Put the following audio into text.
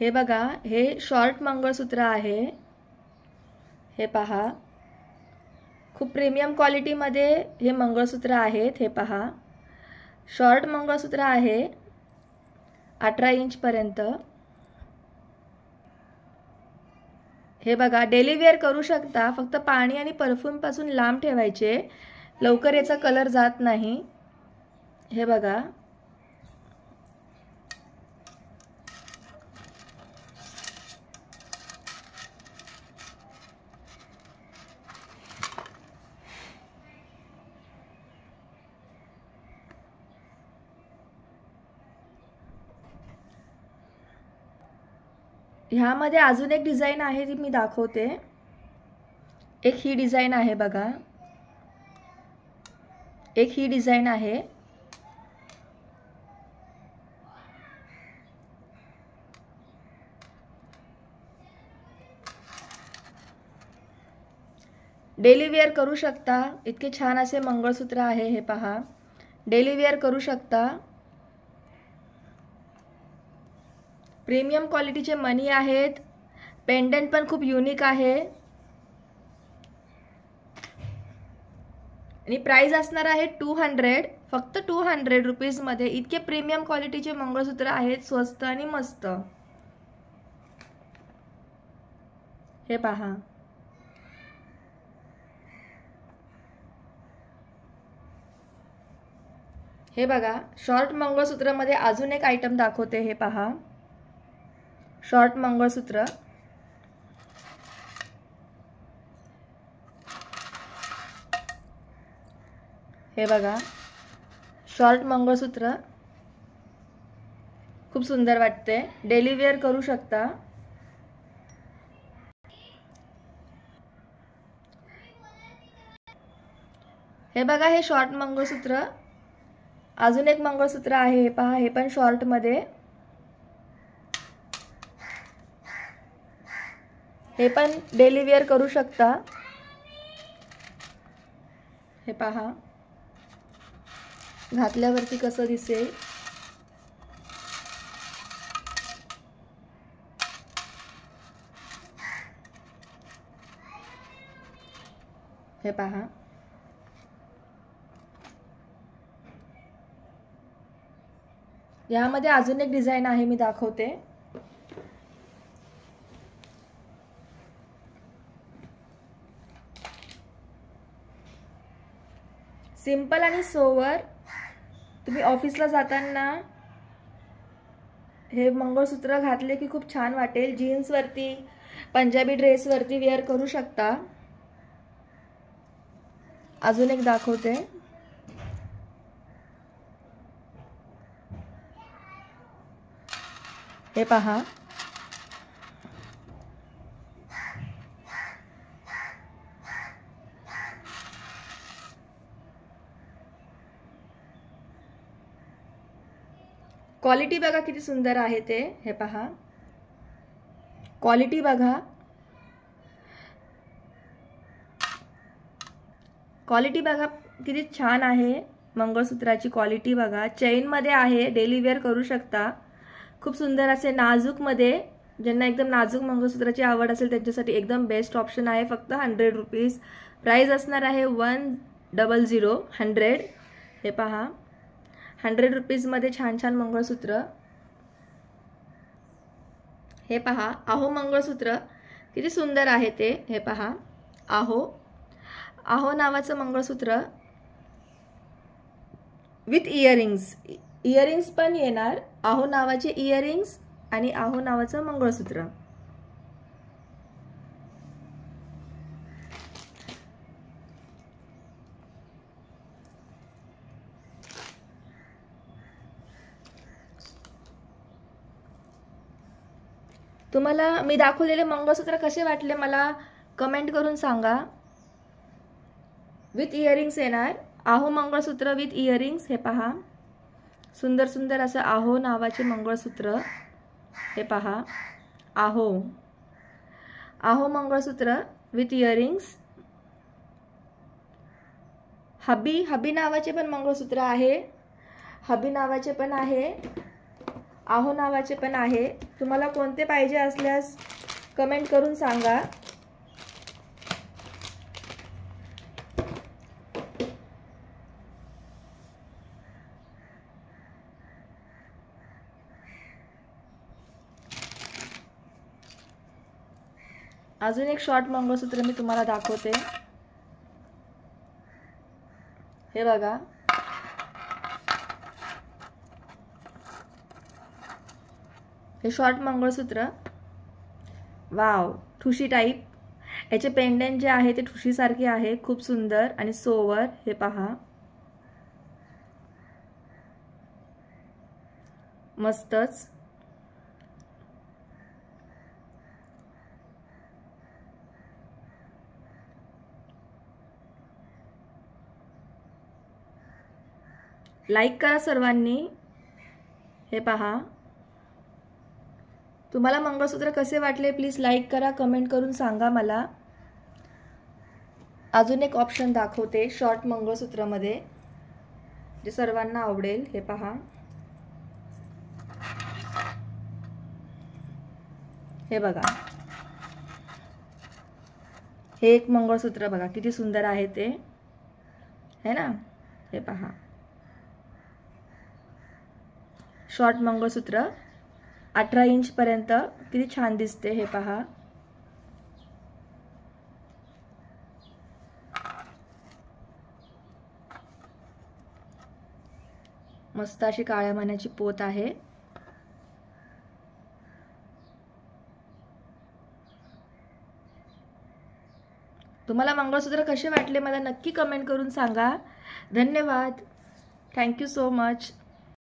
हे बघा, हे शॉर्ट मंगळसूत्र आहे। हे पहा, खूप प्रीमियम क्वालिटीमध्ये हे मंगळसूत्र आहेत। हे पहा, शॉर्ट मंगळसूत्र आहे 18 इंच पर्यंत। हे बघा, डेली वेअर करू शकता, फक्त पाणी आणि परफ्यूम पासून लांब ठेवायचे, लवकर याचा कलर जात नाही। हे बघा, ह्यामध्ये अजून एक डिझाइन आहे ती मी दाखवते। एक ही डिझाइन आहे बघा, एक ही डिझाइन आहे। डेली वेअर करू शकता, इतके छान असे मंगळसूत्र आहे। हे पहा, डेली वेअर करू शकता। प्रीमियम क्वालिटीचे मनी आहेत, पेंडंट पण खूप युनिक आहे आणि प्राइस असणार आहे 200, फक्त 200 रुपीज मध्ये। इतके प्रीमियम क्वालिटीचे मंगळसूत्र आहेत, स्वस्त आणि मस्त। हे पहा, हे बघा, शॉर्ट मंगळसूत्र मध्ये अजून एक आयटम दाखवते। हे पहा, शॉर्ट मंगळसूत्र। हे बघा, शॉर्ट मंगळसूत्र खूप सुंदर वाटते, डेली वेअर करू शकता। हे बघा, हे शॉर्ट मंगळसूत्र। अजून एक मंगळसूत्र आहे। हे पहा, हे पण शॉर्ट मध्ये। हे पण डेली वेअर करू शकता। हे पहा, घातल्यावरती कसं दिसेल। हे पहा, यामध्ये अजून एक डिझाइन आहे, मी दाखवते। सिंपल आणि सोवर, तुम्ही ऑफिसला जाताना हे मंगळसूत्र घातले की खूप छान वाटेल। जीन्स वरती, पंजाबी ड्रेस वरती वेअर करू शकता। अजून एक दाखवते। हे पहा, क्वालिटी बघा किती सुंदर आहे ते। हे पहा, क्वालिटी बघा, क्वालिटी बघा किती छान आहे। मंगळसूत्राची क्वालिटी बघा, चेन मध्ये आहे, डेली वेअर करू शकता। खूप सुंदर असे नाजूक मध्ये, ज्यांना एकदम नाजूक मंगळसूत्राची आवड असेल त्यांच्यासाठी एकदम बेस्ट ऑप्शन आहे। फक्त 100 रुपीज, प्राइस असणार आहे 100। हे पहा, 100 रुपीज मध्ये छान छान मंगळसूत्र। हे पहा, आहो मंगळसूत्र किती सुंदर आहे ते। हे पहा, आहो, आहो नावाचं मंगळसूत्र विथ इयरिंग्स, इयरिंग्स पण येणार। आहो नावाचे इयरिंग्स आणि आहो नावाचं मंगळसूत्र। तुम्हाला मी दाखवलेले मंगळसूत्र कसे वाटले मला कमेंट करून सांगा। विथ इयरिंग्स येणार, आहो मंगळसूत्र विथ इयरिंग्स। हे पहा, सुंदर सुंदर असं आहो नावाचे मंगळसूत्र। हे पहा, आहो, आहो मंगळसूत्र विथ इयरिंग्स। हबी, हबी नावाचे पण मंगळसूत्र आहे, हबी नावाचे पण आहे। आहो नावाचे पण आहे. तुम्हाला कोणते पाहिजे असल्यास कमेंट करून सांगा. अजून एक शॉर्ट मंगळसूत्र मी तुम्हाला दाखवते. हे बघा, हे शॉर्ट मंगळसूत्र. वाव, ठुशी टाईप. याचे पेंडंट जे आहे ते ठुशीसारखे आहे, खूप सुंदर आणि सोवर. हे पहा, मस्तच. लाईक करा सर्वांनी. हे पहा, तुम्हाला मंगळसूत्र कसे वाटले प्लीज लाईक करा, कमेंट करून सांगा मला. अजून एक ऑप्शन दाखवते शॉर्ट मंगळसूत्रामध्ये जे सर्वांना आवडेल. हे पहा, हे बघा, हे एक मंगळसूत्र बघा किती सुंदर आहे ते, है ना. हे पहा, शॉर्ट मंगळसूत्र 18 इंच पर्यंत किती छान दिसते. हे पहा, मस्त अशी काळ्या मण्याची पोत आहे. तुम्हाला मंगळसूत्र कसे वाटले मला नक्की कमेंट करून सांगा. धन्यवाद. Thank you so much.